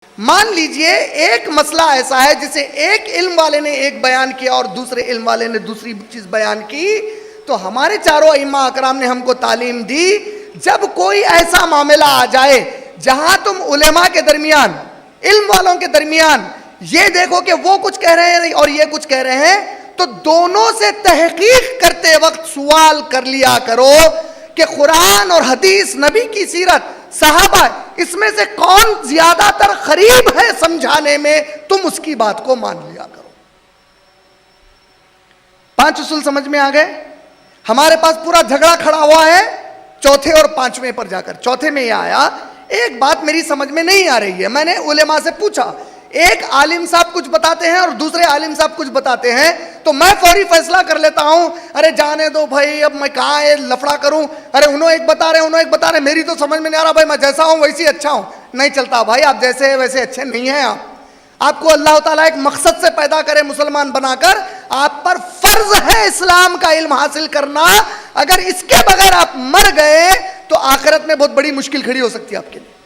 مان لیجئے ایک مسئلہ ایسا ہے جسے ایک علم والے نے ایک بیان کیا اور دوسرے علم والے نے دوسری چیز بیان کی، تو ہمارے چاروں ائمہ اکرام نے ہم کو تعلیم دی، جب کوئی ایسا معاملہ آ جائے جہاں تم علماء کے درمیان، علم والوں کے درمیان یہ دیکھو کہ وہ کچھ کہہ رہے ہیں اور یہ کچھ کہہ رہے ہیں، تو دونوں سے تحقیق کرتے وقت سوال کر لیا کرو کہ قرآن اور حدیث، نبی کی سیرت، صحابہ، اس میں سے کون زیادہ تر قریب ہے سمجھانے میں، تم اس کی بات کو مان لیا کرو۔ 5 اصول سمجھ میں آ گئے؟ ہمارے پاس پورا جھگڑا کھڑا ہوا ہے چوتھے اور 5ویں پر جا کر۔ چوتھے میں یہ آیا، ایک بات میری سمجھ میں نہیں آ رہی ہے، میں نے علماء سے پوچھا، ایک عالم صاحب کچھ بتاتے ہیں اور دوسرے عالم صاحب کچھ بتاتے ہیں، تو میں فوری فیصلہ کر لیتا ہوں، ارے جانے دو بھائی، اب میں کہاں لفڑا کروں، ارے انہوں ایک بتا رہے، انہوں ایک بتا رہے، میری تو سمجھ میں نہیں آ رہا، بھائی میں جیسا ہوں ویسے اچھا ہوں۔ نہیں چلتا بھائی، آپ جیسے ہیں ویسے اچھے نہیں ہیں۔ آپ کو اللہ تعالیٰ ایک مقصد سے پیدا کرے مسلمان بنا کر، آپ پر فرض ہے اسلام کا علم حاصل کرنا، اگر اس کے بغیر آپ مر گئے تو آخرت میں بہت بڑی مشکل کھڑی ہو سکتی ہے آپ کے لیے۔